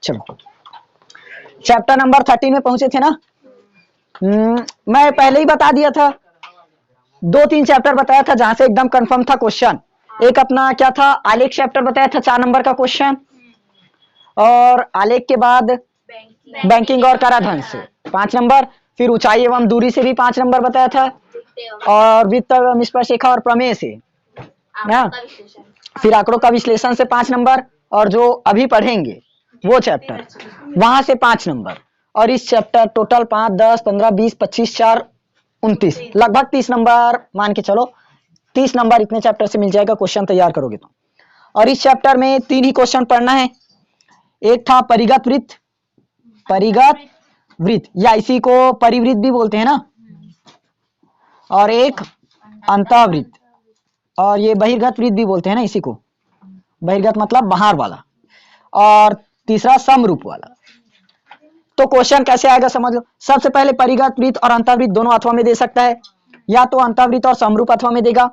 चलो chapter number 13 में पहुंचे थे ना। मैं पहले ही बता दिया था, 2-3 चैप्टर बताया था जहां से एकदम कंफर्म था क्वेश्चन। एक अपना क्या था, आलेख चैप्टर बताया था 4 नंबर का क्वेश्चन, और आलेख के बाद बैंकिंग और कराधान से 5 नंबर, फिर ऊंचाई एवं दूरी से भी 5 नंबर बताया था, और वित्त एवं स्पर्शरेखा और प्रमेय से ना, फिर आंकड़ों का विश्लेषण से 5 नंबर, और जो अभी पढ़ेंगे वो चैप्टर वहां से 5 नंबर, और इस चैप्टर टोटल 5, 10, 15, 20, 25, 4, 29, लगभग 30 नंबर मान के चलो, 30 नंबर इतने चैप्टर से मिल जाएगा क्वेश्चन तैयार करोगे तो। और इस चैप्टर में 3 ही क्वेश्चन पढ़ना है। एक था परिगत वृत्त, परिगत वृत्त या इसी को परिवृत्त भी बोलते हैं ना, और एक अंतःवृत्त, और ये बहिर्गत वृत्त भी बोलते हैं ना इसी को, बहिर्गत मतलब बाहर वाला, और तीसरा समरूप वाला। तो क्वेश्चन कैसे आएगा समझ लो। सबसे पहले परिगत वृत्त और अंतःवृत्त दोनों अथवा में दे सकता है, या तो अंतःवृत्त और समरूप अथवा में देगा,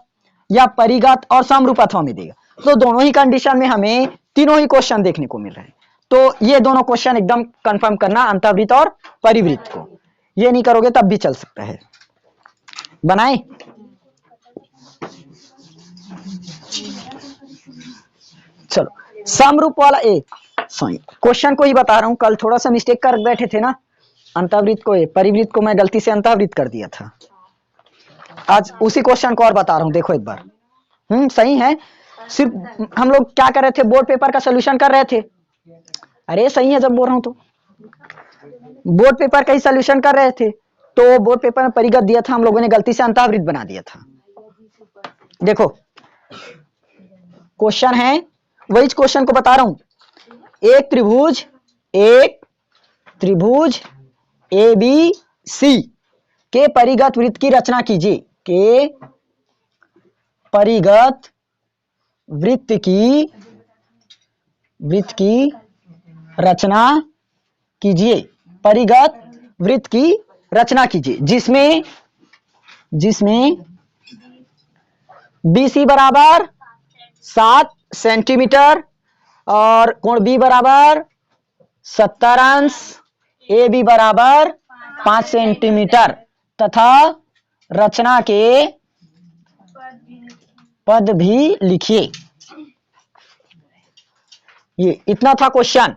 या परिगत और समरूप अथवा में देगा। तो दोनों ही कंडीशन में हमें तीनों ही क्वेश्चन देखने को मिल रहे हैं। तो ये दोनों क्वेश्चन एकदम कंफर्म करना, अंतःवृत्त और परिवृत्त को। ये नहीं करोगे तब भी चल सकता है। बनाए चलो समरूप वाला सॉरी क्वेश्चन को ही बता रहा हूं, कल थोड़ा सा मिस्टेक कर बैठे थे ना, अंतःवृत्त को परिवृत्त को मैं गलती से अंतःवृत्त कर दिया था। आज उसी क्वेश्चन को और बता रहा हूं, देखो एक बार। सही है। सिर्फ हम लोग क्या कर रहे थे, बोर्ड पेपर का सोल्यूशन कर रहे थे। अरे सही है, जब बोल रहा हूं तो बोर्ड पेपर का ही सोल्यूशन कर रहे थे, तो बोर्ड पेपर में परिगत दिया था, हम लोगों ने गलती से अंतःवृत्त बना दिया था। देखो क्वेश्चन है, वही क्वेश्चन को बता रहा हूं। एक त्रिभुज ए बी सी के परिगत वृत्त की रचना कीजिए, के परिगत वृत्त की रचना कीजिए, परिगत वृत्त की रचना कीजिए, जिसमें BC बराबर 7 सेंटीमीटर और कोण B बराबर 70 अंश, AB बराबर 5 सेंटीमीटर तथा रचना के पद भी लिखिए। ये इतना था क्वेश्चन।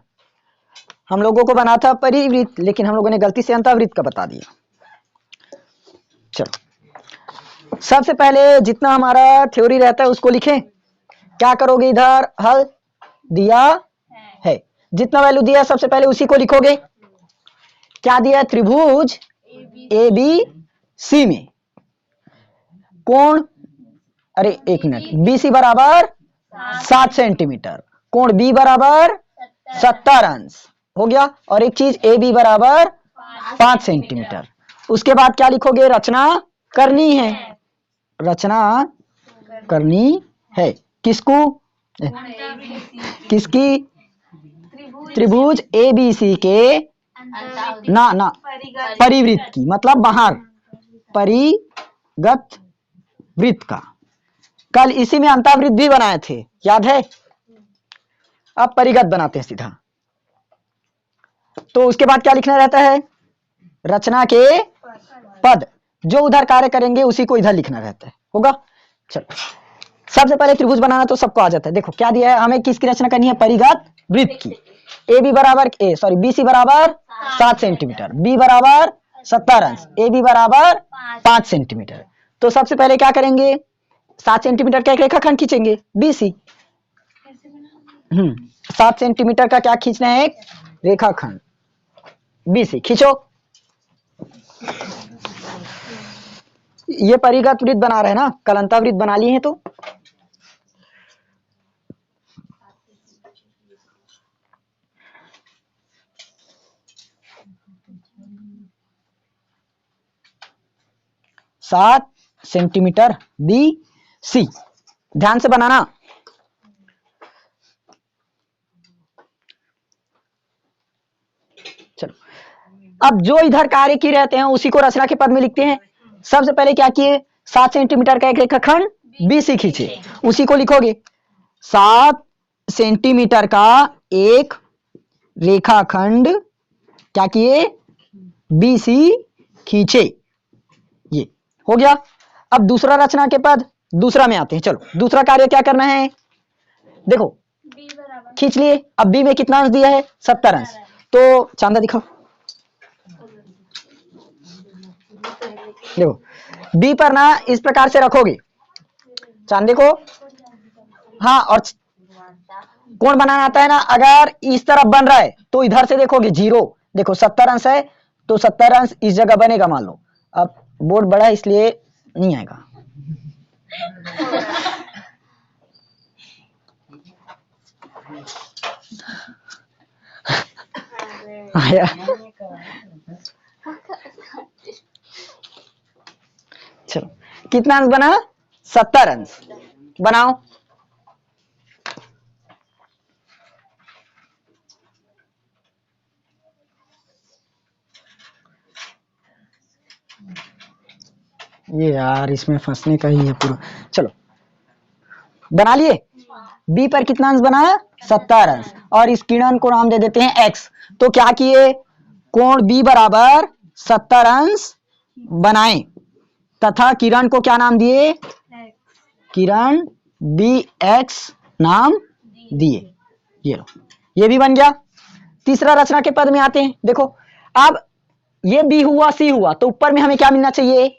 हम लोगों को बना था परिवृत्त, लेकिन हम लोगों ने गलती से अंतःवृत्त का बता दिया। चलो सबसे पहले जितना हमारा थ्योरी रहता है उसको लिखें। क्या करोगे, इधर हल दिया है, जितना वैल्यू दिया है सबसे पहले उसी को लिखोगे। क्या दिया है, त्रिभुज ABC में कोण, अरे एक मिनट, BC बराबर 7 सेंटीमीटर, कोण B बराबर 70 अंश हो गया, और एक चीज AB बराबर 5 सेंटीमीटर। उसके बाद क्या लिखोगे, रचना करनी है, रचना करनी है किसको, किसकी, त्रिभुज ABC के ना परिवृत्त की, मतलब बाहर परिगत वृत्त का। कल इसी में अंतःवृत्त भी बनाए थे, याद है। अब परिगत बनाते हैं सीधा। तो उसके बाद क्या लिखना रहता है, रचना के पद, जो उधर कार्य करेंगे उसी को इधर लिखना रहता है, होगा। चलो सबसे पहले त्रिभुज बनाना तो सबको आ जाता है। देखो क्या दिया है, हमें किसकी रचना करनी है, परिगत वृत्त की। BC बराबर 7 सेंटीमीटर, B बराबर 70 अंश, AB बराबर 5 सेंटीमीटर। तो सबसे पहले क्या करेंगे, 7 सेंटीमीटर का एक रेखाखंड खींचेंगे BC। 7 सेंटीमीटर का क्या खींचना है, एक रेखाखंड BC खींचो। ये परिगत वृत्त बना रहे हैं ना, कल अंतःवृत्त बना लिए हैं। तो सात सेंटीमीटर BC, ध्यान से बनाना। चलो अब जो इधर कार्य की रहते हैं उसी को रचना के पद में लिखते हैं। सबसे पहले क्या किए, 7 सेंटीमीटर का एक रेखाखंड BC खींचे, उसी को लिखोगे। 7 सेंटीमीटर का एक रेखाखंड क्या किए, BC खींचे। ये हो गया। अब दूसरा रचना के पद, दूसरा में आते हैं। चलो दूसरा कार्य क्या करना है, देखो खींच लिए। अब बी में कितना अंश दिया है, 70 अंश। तो चांदा दिखाओ, देखो बी पर ना इस प्रकार से रखोगे चांदे को, हाँ, और कोण बनाना आता है ना, अगर इस तरफ बन रहा है तो इधर से देखोगे 0। देखो 70 अंश है तो 70 अंश इस जगह बनेगा, मान लो। अब बोर्ड बड़ा है इसलिए नहीं आएगा। आया, चलो कितना अंश बना, 70 अंश। बनाओ, ये यार इसमें फंसने का ही है पूरा। चलो बना लिए। बी पर कितना अंश बना, 70 अंश, और इस किरण को नाम दे देते हैं x। तो क्या किए, कोण B बराबर 70 अंश बनाए तथा किरण को क्या नाम दिए, किरण BX नाम दिए। ये लो, ये भी बन गया। तीसरा रचना के पद में आते हैं। देखो अब ये B हुआ, C हुआ, तो ऊपर में हमें क्या मिलना चाहिए,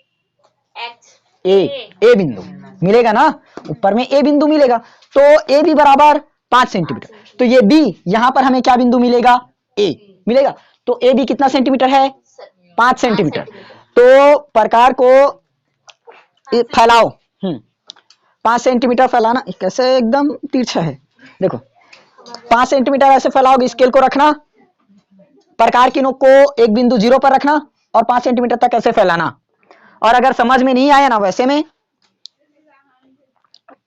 ए बिंदु मिलेगा ना, ऊपर में ए बिंदु मिलेगा। तो ए भी बराबर 5 सेंटीमीटर। तो ये बी, यहां पर हमें क्या बिंदु मिलेगा, ए मिलेगा। तो ए बी कितना सेंटीमीटर है, 5 सेंटीमीटर। तो प्रकार को फैलाओ, 5 सेंटीमीटर फैलाना, कैसे एकदम तिरछा है, देखो 5 सेंटीमीटर ऐसे फैलाओगे। स्केल को रखना, प्रकार की नोक को एक बिंदु 0 पर रखना और 5 सेंटीमीटर तक ऐसे फैलाना। और अगर समझ में नहीं आया ना, वैसे में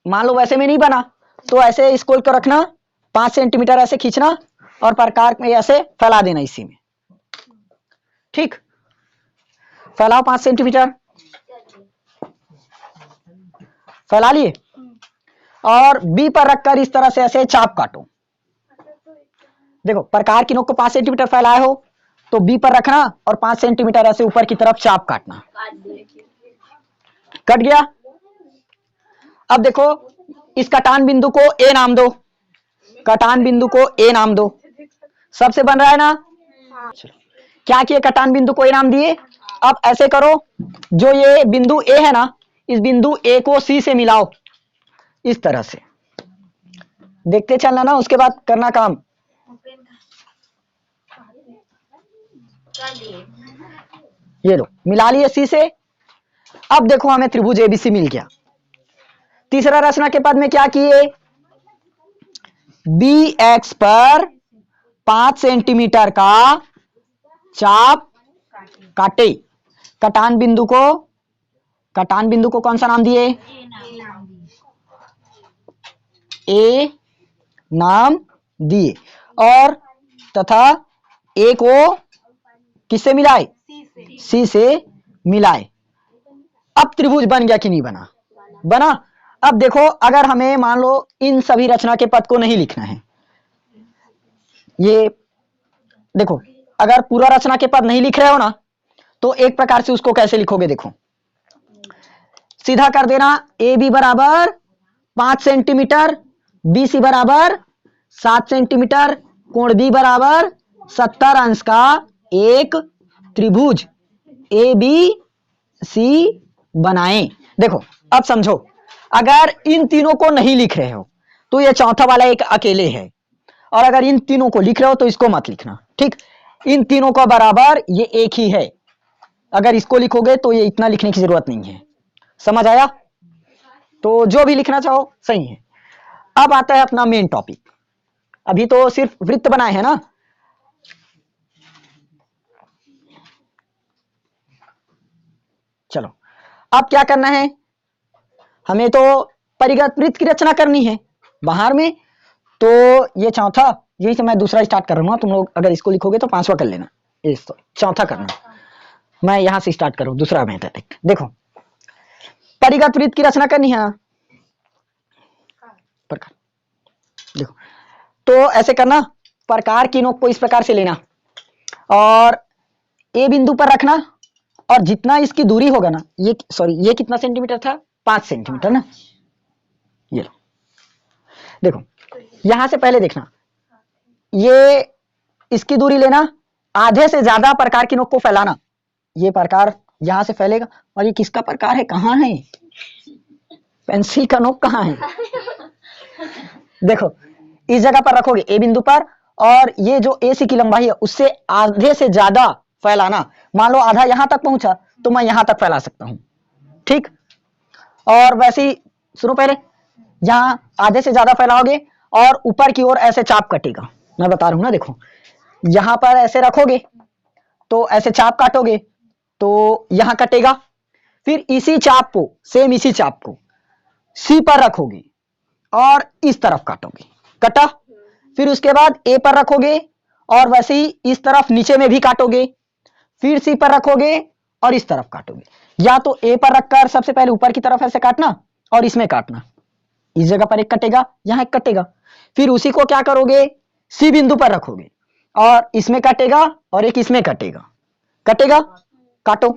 मान लो वैसे में नहीं बना, तो ऐसे स्केल को रखना, 5 सेंटीमीटर ऐसे खींचना और प्रकार में ऐसे फैला देना इसी में। ठीक, फैलाओ 5 सेंटीमीटर, फैला लिए। और बी पर रखकर इस तरह से ऐसे चाप काटो। देखो प्रकार की नोक को 5 सेंटीमीटर फैलाए हो तो बी पर रखना और 5 सेंटीमीटर ऐसे ऊपर की तरफ चाप काटना। कट गया। अब देखो इस कटान बिंदु को ए नाम दो, कटान बिंदु को ए नाम दो। सबसे बन रहा है ना, क्या किए, कटान बिंदु को ए नाम दिए। अब ऐसे करो, जो ये बिंदु ए है ना, इस बिंदु ए को सी से मिलाओ इस तरह से। देखते चलना ना, उसके बाद करना काम। ये लो मिला लिए सी से। अब देखो हमें त्रिभुज एबीसी मिल गया। तीसरा रचना के पद में क्या किए, बी एक्स पर 5 सेंटीमीटर का चाप काटे। कटान बिंदु को कौन सा नाम दिए, ए नाम दिए, और तथा ए को किससे मिलाए, सी से मिलाए। अब त्रिभुज बन गया कि नहीं बना, बना। अब देखो अगर हमें मान लो इन सभी रचना के पद को नहीं लिखना है, ये देखो अगर पूरा रचना के पद नहीं लिख रहे हो ना, तो एक प्रकार से उसको कैसे लिखोगे, देखो सीधा कर देना। ए बी बराबर 5 सेंटीमीटर, बी सी बराबर 7 सेंटीमीटर, कोण बी बराबर 70 अंश का एक त्रिभुज ए बी सी बनाएं। देखो अब समझो, अगर इन तीनों को नहीं लिख रहे हो तो ये चौथा वाला एक अकेले है, और अगर इन तीनों को लिख रहे हो तो इसको मत लिखना। ठीक, इन तीनों का बराबर ये एक ही है। अगर इसको लिखोगे तो ये इतना लिखने की जरूरत नहीं है। समझ आया? तो जो भी लिखना चाहो सही है। अब आता है अपना मेन टॉपिक। अभी तो सिर्फ वृत्त बनाए हैं ना, चलो अब क्या करना है, हमें तो परिगत वृत्त की रचना करनी है बाहर में। तो ये चौथा, यही से मैं दूसरा स्टार्ट कर रहा हूँ। तुम लोग अगर इसको लिखोगे तो 5वां कर लेना, इस तो चौथा करना। मैं यहां से स्टार्ट करूँ दूसरा मैथमेटिक। देखो परिगत वृत्त की रचना करनी है प्रकार, देखो तो ऐसे करना। प्रकार की नोक को इस प्रकार से लेना और ए बिंदु पर रखना, और जितना इसकी दूरी होगा ना, ये सॉरी ये कितना सेंटीमीटर था, 5 सेंटीमीटर ना। ये लो, देखो यहां से पहले देखना, ये इसकी दूरी लेना, आधे से ज्यादा प्रकार की नोक को फैलाना। ये प्रकार यहां से फैलेगा, और ये किसका प्रकार है, कहां है, पेंसिल का नोक कहां है। देखो इस जगह पर रखोगे ए बिंदु पर, और ये जो ए सी की लंबाई है उससे आधे से ज्यादा फैलाना। मान लो आधा यहां तक पहुंचा तो मैं यहां तक फैला सकता हूं, ठीक। और वैसे ही सुनो, पहले यहां आधे से ज्यादा फैलाओगे और ऊपर की ओर ऐसे चाप कटेगा, मैं बता रहा हूं ना। देखो यहां पर ऐसे रखोगे तो ऐसे चाप काटोगे तो यहां कटेगा, फिर इसी चाप को, सेम इसी चाप को सी पर रखोगे और इस तरफ काटोगे, कटा। फिर उसके बाद ए पर रखोगे और वैसे ही इस तरफ नीचे में भी काटोगे, फिर सी पर रखोगे और इस तरफ काटोगे। या तो ए पर रखकर सबसे पहले ऊपर की तरफ ऐसे काटना और इसमें काटना, इस जगह पर एक कटेगा, यहां एक कटेगा। फिर उसी को क्या करोगे, सी बिंदु पर रखोगे और इसमें कटेगा और एक इसमें कटेगा, कटेगा, काटो।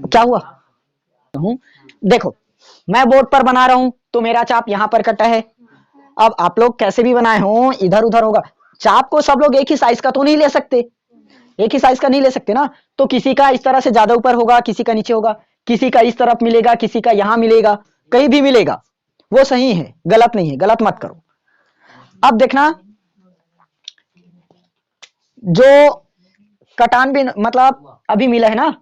क्या हुआ, देखो मैं बोर्ड पर बना रहा हूं तो मेरा चाप यहां पर कटा है। अब आप लोग कैसे भी बनाए हो, इधर उधर होगा। चाप को सब लोग एक ही साइज का तो नहीं ले सकते, एक ही साइज का नहीं ले सकते ना। तो किसी का इस तरह से ज्यादा ऊपर होगा, किसी का नीचे होगा, किसी का इस तरफ मिलेगा, किसी का यहां मिलेगा, कहीं भी मिलेगा, वो सही है, गलत नहीं है, गलत मत करो। अब देखना, जो कटान भी मतलब अभी मिला है ना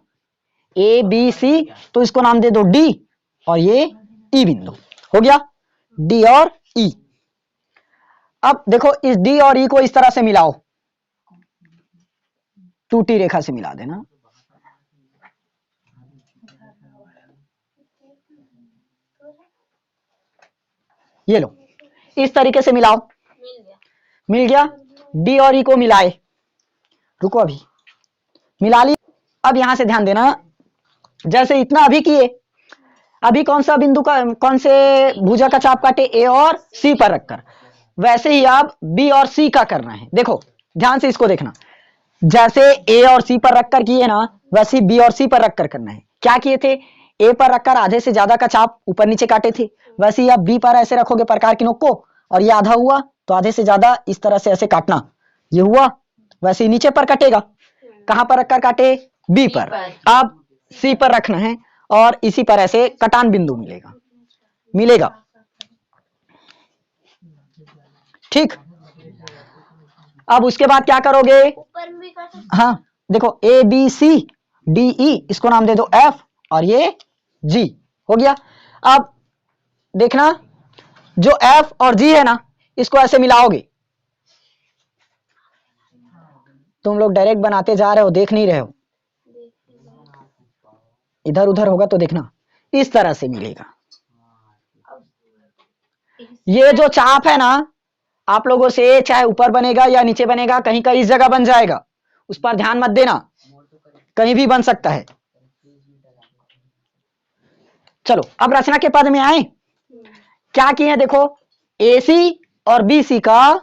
ए बी सी, तो इसको नाम दे दो डी, और ये ई बिंदु हो गया, डी और ई। अब देखो इस डी और ई को इस तरह से मिलाओ, टूटी रेखा से मिला देना। ये लो इस तरीके से मिलाओ, मिल गया। डी और ई को मिलाए, रुको अभी मिला ली। अब यहां से ध्यान देना, जैसे इतना अभी किए, अभी कौन सा बिंदु का, कौन से भुजा का चाप काटे, ए और सी पर रखकर, वैसे ही आप बी और सी का करना है। देखो ध्यान से इसको देखना, जैसे ए और सी पर रखकर किए ना, वैसे बी और सी पर रखकर करना है। क्या किए थे, ए पर रखकर आधे से ज्यादा का चाप ऊपर नीचे काटे थे, वैसे ही आप बी पर ऐसे रखोगे प्रकार की नोक को, और ये आधा हुआ तो आधे से ज्यादा इस तरह से ऐसे काटना, ये हुआ, वैसे ही नीचे पर कटेगा। कहां पर रखकर काटे, बी पर। अब सी पर रखना है और इसी पर ऐसे कटान बिंदु मिलेगा, मिलेगा, ठीक। अब उसके बाद क्या करोगे, हाँ देखो A B C D E, इसको नाम दे दो एफ, और ये जी हो गया। अब देखना, जो एफ और जी है ना, इसको ऐसे मिलाओगे। तुम लोग डायरेक्ट बनाते जा रहे हो, देख नहीं रहे हो, इधर उधर होगा तो देखना, इस तरह से मिलेगा। ये जो चाप है ना, आप लोगों से चाहे ऊपर बनेगा या नीचे बनेगा, कहीं का इस जगह बन जाएगा, उस पर ध्यान मत देना, कहीं भी बन सकता है। चलो अब रचना के पद में आए, क्या किए देखो, एसी और बीसी का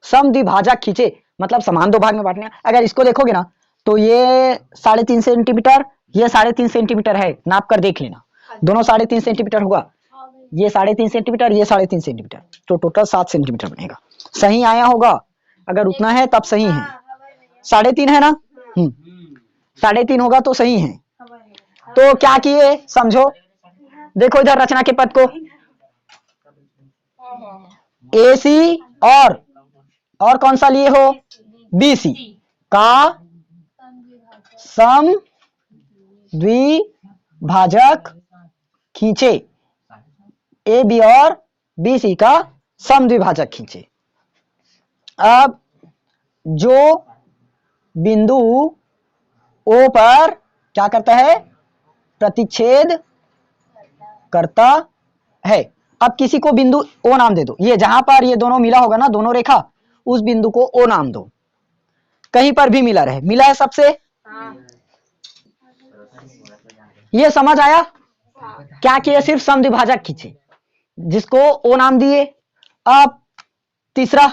समद्विभाजक खींचे, मतलब समान दो भाग में बांटने। अगर इसको देखोगे ना तो ये 3.5 सेंटीमीटर, ये 3.5 सेंटीमीटर है, नाप कर देख लेना, दोनों 3.5 सेंटीमीटर होगा, ये 3.5 सेंटीमीटर, ये 3.5 सेंटीमीटर, तो टोटल 7 सेंटीमीटर बनेगा। सही आया होगा, अगर उतना है तब सही है, 3.5 है ना, 3.5 होगा तो सही है। तो क्या किए समझो, देखो इधर रचना के पद को, एसी और कौन सा लिए हो, बीसी का सम द्विभाजक खींचे, ए बी और बी सी का सम द्विभाजक खींचे। अब जो बिंदु ओ पर क्या करता है, प्रतिच्छेद करता है। अब किसी को बिंदु ओ नाम दे दो, ये जहां पर ये दोनों मिला होगा ना, दोनों रेखा, उस बिंदु को ओ नाम दो, कहीं पर भी मिला रहे, मिला है सबसे, ये समझ आया। क्या किए, सिर्फ समद्विभाजक खींचे, जिसको ओ नाम दिए। अब तीसरा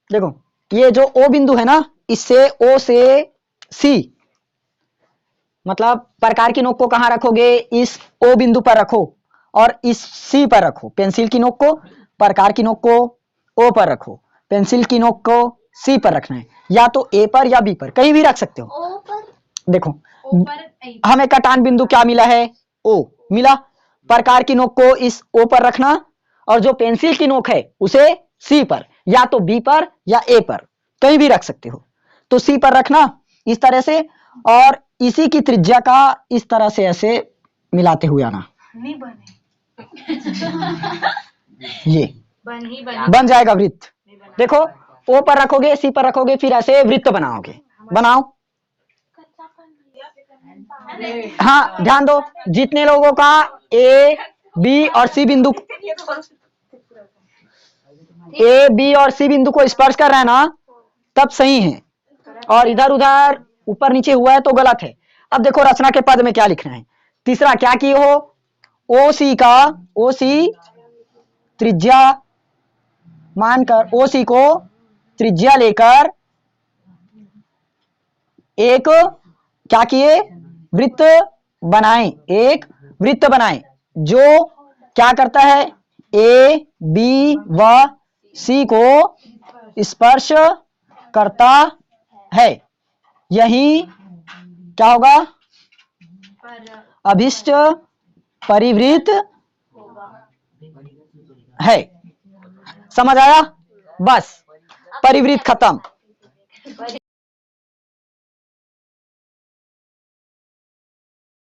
देखो, ये जो ओ बिंदु है ना, इससे ओ से सी, मतलब प्रकार की नोक को कहां रखोगे, इस ओ बिंदु पर रखो और इस सी पर रखो। पेंसिल की नोक को, प्रकार की नोक को ओ पर रखो, पेंसिल की नोक को सी पर रखना है, या तो ए पर या बी पर, कहीं भी रख सकते हो। ओ पर, देखो ओ पर हमें कटान बिंदु क्या मिला है, ओ मिला। प्रकार की नोक को इस ओ पर रखना और जो पेंसिल की नोक है उसे सी पर, या तो बी पर या ए पर, कहीं भी रख सकते हो। तो सी पर रखना इस तरह से, और इसी की त्रिज्या का इस तरह से ऐसे मिलाते हुए आना। नहीं बने, ये बन बन जाएगा वृत्त। देखो ओ पर रखोगे, सी पर रखोगे, फिर ऐसे वृत्त बनाओगे। बनाओ। हाँ ध्यान दो, जितने लोगों का ए बी और सी बिंदु, ए बी और सी बिंदु को स्पर्श कर रहा है ना, तब सही है, और इधर उधर ऊपर नीचे हुआ है तो गलत है। अब देखो रचना के पद में क्या लिखना है। तीसरा क्या किए हो, ओ सी का, ओ सी त्रिज्या मानकर, ओ सी को त्रिज्या लेकर एक क्या किए, वृत्त बनाए, एक वृत्त बनाए जो क्या करता है, ए बी व सी को स्पर्श करता है। यही क्या होगा, अभिष्ट परिवृत्त है। समझ आया, बस परिवृत्त खत्म।